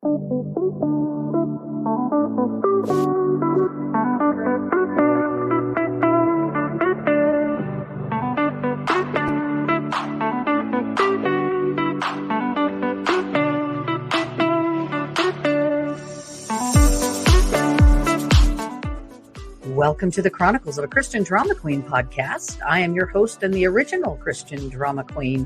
Welcome to the Chronicles of a Christian Drama Queen podcast. I am your host and the original Christian Drama Queen,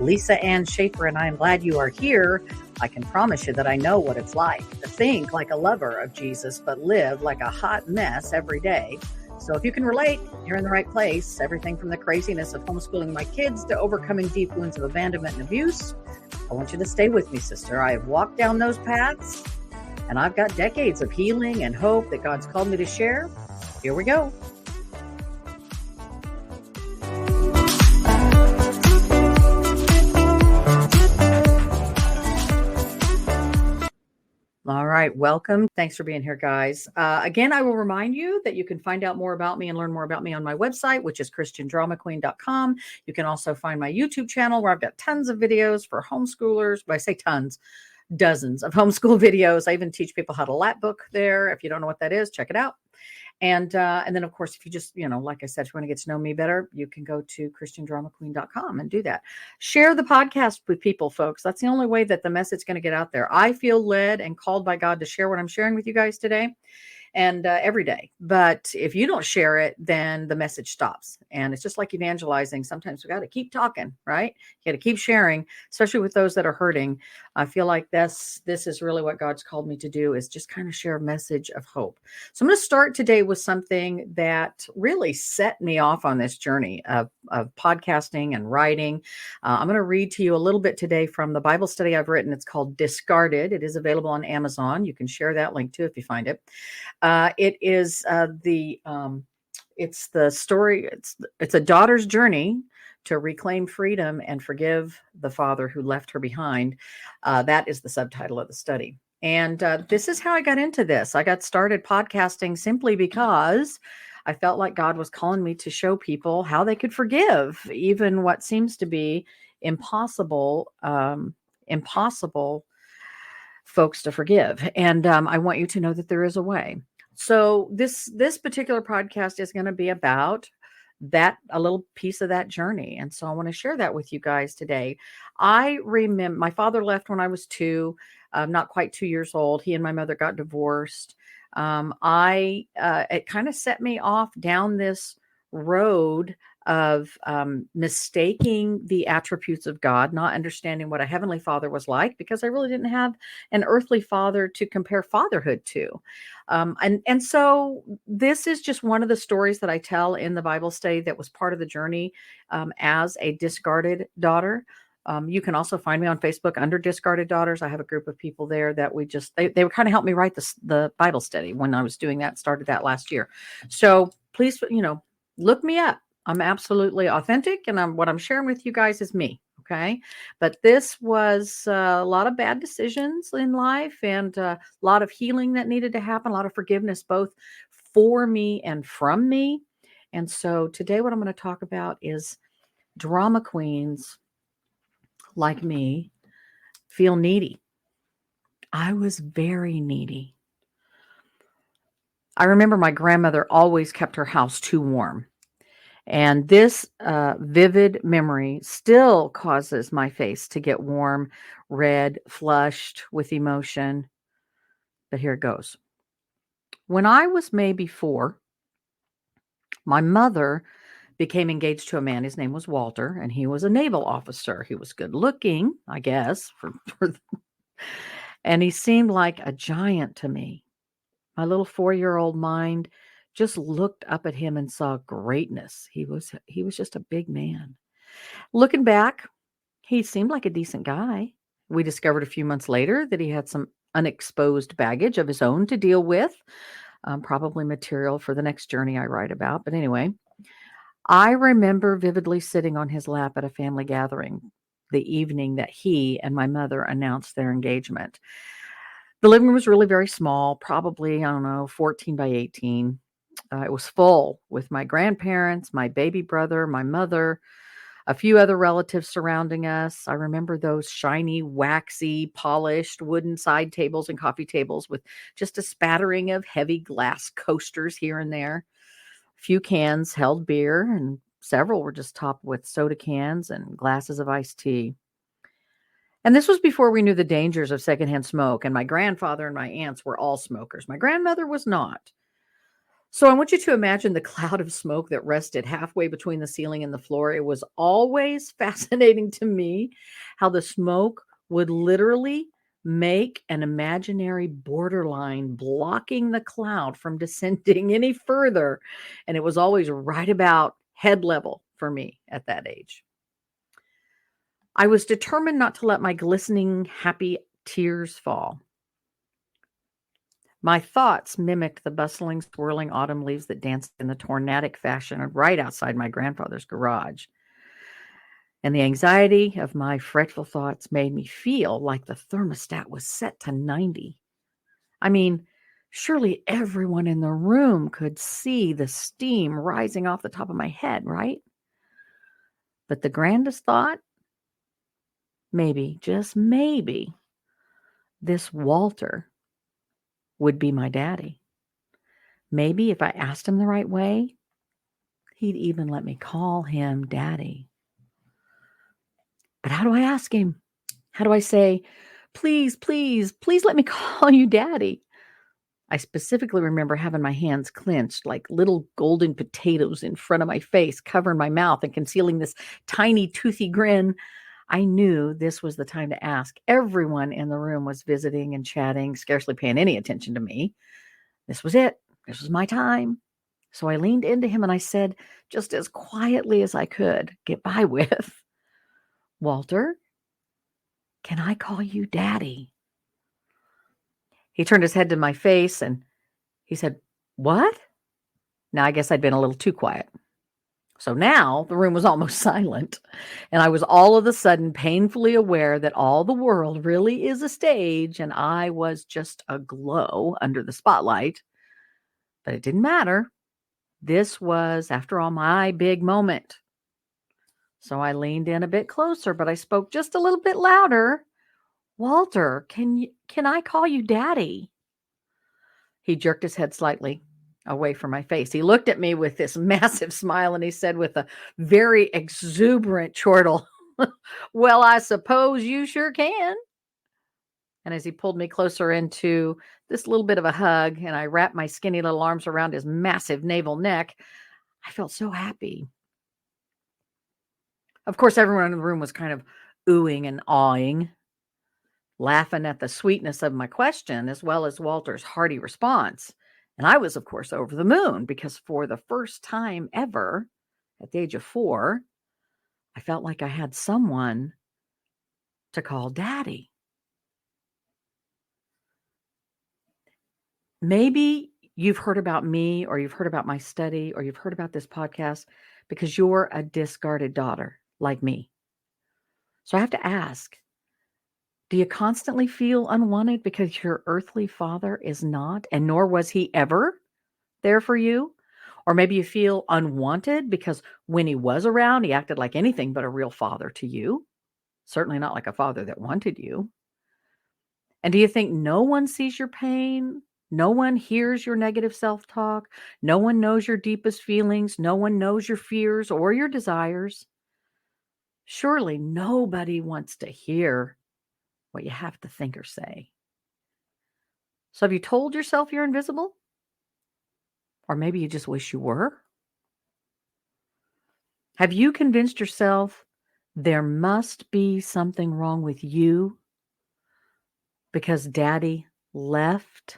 Lisa Ann Schaefer, and I am glad you are here. I can promise you that I know what it's like to think like a lover of Jesus, but live like a hot mess every day. So if you can relate, you're in the right place. Everything from the craziness of homeschooling my kids to overcoming deep wounds of abandonment and abuse. I want you to stay with me, sister. I have walked down those paths, and I've got decades of healing and hope that God's called me to share. Here we go. All right, welcome. Thanks for being here, guys. Again, I will remind you that you can find out more about me and learn more about me on my website, which is christiandramaqueen.com. You can also find my YouTube channel where I've got tons of videos for homeschoolers. But I say tons, dozens of homeschool videos. I even teach people how to lap book there. If you don't know what that is, check it out. And then, of course, if you just, like I said, if you want to get to know me better, you can go to christiandramaqueen.com and do that. Share the podcast with people, folks. That's the only way that the message is going to get out there. I feel led and called by God to share what I'm sharing with you guys today and every day. But if you don't share it, then the message stops. And it's just like evangelizing. Sometimes we got to keep talking, right? You got to keep sharing, especially with those that are hurting. I feel like this is really what God's called me to do, is just kind of share a message of hope. So I'm going to start today with something that really set me off on this journey of podcasting and writing. I'm going to read to you a little bit today from the Bible study I've written. It's called Discarded. It is available on Amazon. You can share that link too if you find it. It is it's the story. It's a daughter's journey to reclaim freedom and forgive the father who left her behind. That is the subtitle of the study. And this is how I got into this. I got started podcasting simply because I felt like God was calling me to show people how they could forgive, even what seems to be impossible folks to forgive. And I want you to know that there is a way. So this particular podcast is going to be about a little piece of that journey. And so I want to share that with you guys today. I remember my father left when I was 2, not quite 2 years old. He and my mother got divorced. It kind of set me off down this road of mistaking the attributes of God, not understanding what a heavenly father was like, because I really didn't have an earthly father to compare fatherhood to. And so this is just one of the stories that I tell in the Bible study that was part of the journey as a discarded daughter. You can also find me on Facebook under Discarded Daughters. I have a group of people there that they would kind of help me write the Bible study when I was doing that, started that last year. So please, look me up. I'm absolutely authentic, and what I'm sharing with you guys is me. Okay. But this was a lot of bad decisions in life and a lot of healing that needed to happen, a lot of forgiveness, both for me and from me. And so today what I'm going to talk about is drama queens like me feel needy. I was very needy. I remember my grandmother always kept her house too warm. And this vivid memory still causes my face to get warm, red, flushed with emotion. But here it goes. When I was maybe 4, my mother became engaged to a man. His name was Walter, and he was a naval officer. He was good looking, I guess, and he seemed like a giant to me. My little 4-year-old mind just looked up at him and saw greatness. He was just a big man. Looking back, he seemed like a decent guy. We discovered a few months later that he had some unexposed baggage of his own to deal with, probably material for the next journey I write about. But anyway, I remember vividly sitting on his lap at a family gathering the evening that he and my mother announced their engagement. The living room was really very small, probably, 14 by 18. It was full with my grandparents, my baby brother, my mother, a few other relatives surrounding us. I remember those shiny, waxy, polished wooden side tables and coffee tables with just a spattering of heavy glass coasters here and there. A few cans held beer, and several were just topped with soda cans and glasses of iced tea. And this was before we knew the dangers of secondhand smoke, and my grandfather and my aunts were all smokers. My grandmother was not. So I want you to imagine the cloud of smoke that rested halfway between the ceiling and the floor. It was always fascinating to me how the smoke would literally make an imaginary borderline blocking the cloud from descending any further. And it was always right about head level for me at that age. I was determined not to let my glistening, happy tears fall. My thoughts mimicked the bustling, swirling autumn leaves that danced in the tornadic fashion right outside my grandfather's garage. And the anxiety of my fretful thoughts made me feel like the thermostat was set to 90. I mean, surely everyone in the room could see the steam rising off the top of my head, right? But the grandest thought, maybe, just maybe, this Walter would be my daddy. Maybe if I asked him the right way, he'd even let me call him daddy. But how do I ask him? How do I say, please, please, please let me call you daddy? I specifically remember having my hands clenched like little golden potatoes in front of my face, covering my mouth and concealing this tiny, toothy grin. I knew this was the time to ask. Everyone in the room was visiting and chatting, scarcely paying any attention to me. This was it. This was my time. So I leaned into him and I said, just as quietly as I could get by with, Walter, can I call you daddy? He turned his head to my face and he said, what? Now, I guess I'd been a little too quiet. So now the room was almost silent, and I was all of a sudden painfully aware that all the world really is a stage, and I was just aglow under the spotlight. But it didn't matter. This was, after all, my big moment. So I leaned in a bit closer, but I spoke just a little bit louder. Walter, can I call you daddy? He jerked his head slightly away from my face. He looked at me with this massive smile and he said with a very exuberant chortle, well, I suppose you sure can. And as he pulled me closer into this little bit of a hug and I wrapped my skinny little arms around his massive navel neck, I felt so happy. Of course, everyone in the room was kind of oohing and awing, laughing at the sweetness of my question as well as Walter's hearty response. And I was, of course, over the moon because for the first time ever at the age of 4, I felt like I had someone to call daddy. Maybe you've heard about me or you've heard about my study or you've heard about this podcast because you're a discarded daughter like me. So I have to ask, do you constantly feel unwanted because your earthly father is not, and nor was he ever there for you? Or maybe you feel unwanted because when he was around, he acted like anything but a real father to you. Certainly not like a father that wanted you. And do you think no one sees your pain? No one hears your negative self-talk? No one knows your deepest feelings? No one knows your fears or your desires? Surely nobody wants to hear what you have to think or say. So have you told yourself you're invisible? Or maybe you just wish you were? Have you convinced yourself there must be something wrong with you because daddy left?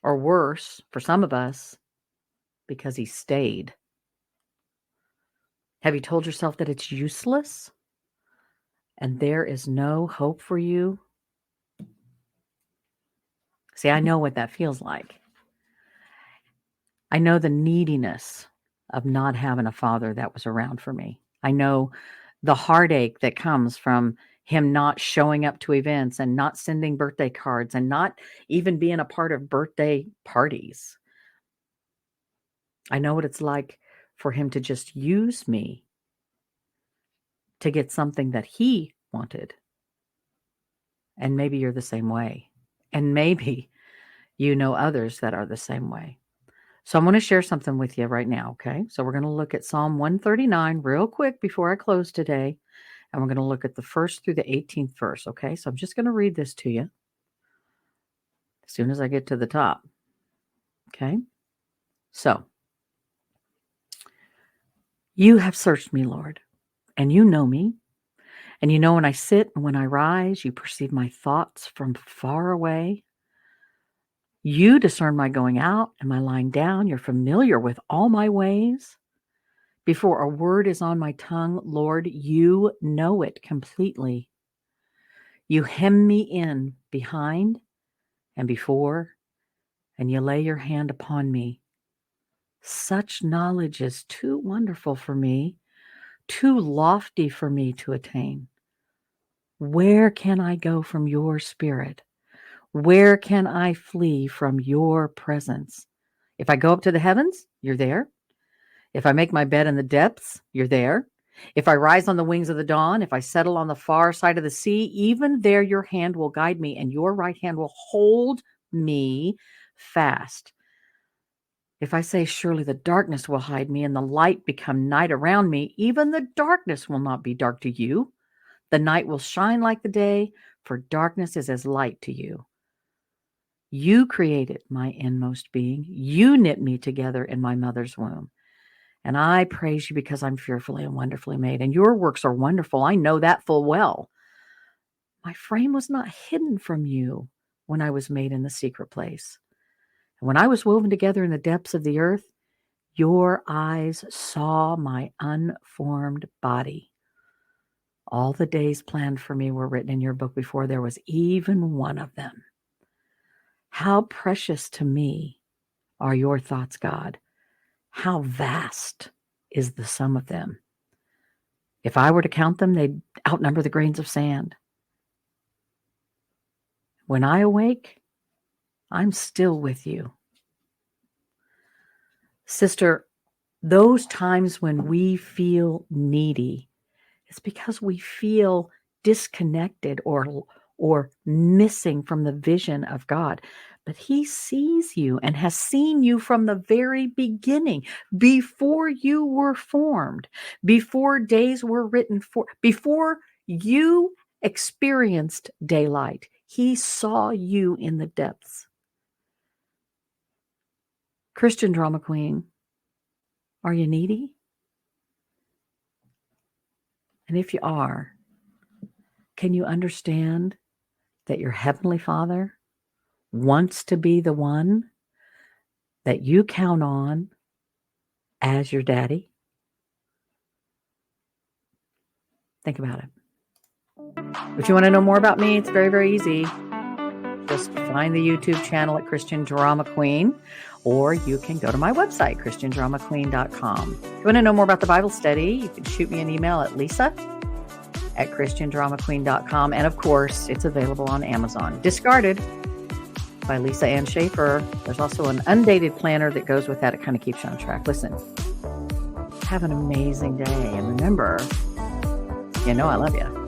Or worse, for some of us, because he stayed? Have you told yourself that it's useless and there is no hope for you? See, I know what that feels like. I know the neediness of not having a father that was around for me. I know the heartache that comes from him not showing up to events and not sending birthday cards and not even being a part of birthday parties. I know what it's like for him to just use me to get something that he wanted. And maybe you're the same way. And maybe you know others that are the same way. So I'm going to share something with you right now, okay? So we're going to look at Psalm 139 real quick before I close today. And we're going to look at the 1st through the 18th verse, okay? So I'm just going to read this to you as soon as I get to the top, okay? So, you have searched me, Lord, and you know me. And you know when I sit and when I rise, you perceive my thoughts from far away. You discern my going out and my lying down. You're familiar with all my ways. Before a word is on my tongue, Lord, you know it completely. You hem me in behind and before, and you lay your hand upon me. Such knowledge is too wonderful for me, too lofty for me to attain. Where can I go from your spirit? Where can I flee from your presence? If I go up to the heavens, you're there. If I make my bed in the depths, you're there. If I rise on the wings of the dawn, if I settle on the far side of the sea, even there your hand will guide me and your right hand will hold me fast. If I say, surely the darkness will hide me and the light become night around me, even the darkness will not be dark to you. The night will shine like the day, for darkness is as light to you. You created my inmost being. You knit me together in my mother's womb. And I praise you because I'm fearfully and wonderfully made. And your works are wonderful. I know that full well. My frame was not hidden from you when I was made in the secret place. And when I was woven together in the depths of the earth, your eyes saw my unformed body. All the days planned for me were written in your book before there was even one of them. How precious to me are your thoughts, God. How vast is the sum of them. If I were to count them, they'd outnumber the grains of sand. When I awake, I'm still with you. Sister, those times when we feel needy, it's because we feel disconnected or missing from the vision of God. But he sees you and has seen you from the very beginning, before you were formed, before days were written for, before you experienced daylight. He saw you in the depths. Christian drama queen, are you needy? And if you are, can you understand that your Heavenly Father wants to be the one that you count on as your daddy? Think about it. If you want to know more about me, it's very, very easy. Just find the YouTube channel at Christian Drama Queen, or you can go to my website, christiandramaqueen.com. If you want to know more about the Bible study, you can shoot me an email at lisa@christiandramaqueen.com. And of course, it's available on Amazon. Discarded by Lisa Ann Schaefer. There's also an undated planner that goes with that. It kind of keeps you on track. Listen, have an amazing day. And remember, you know I love you.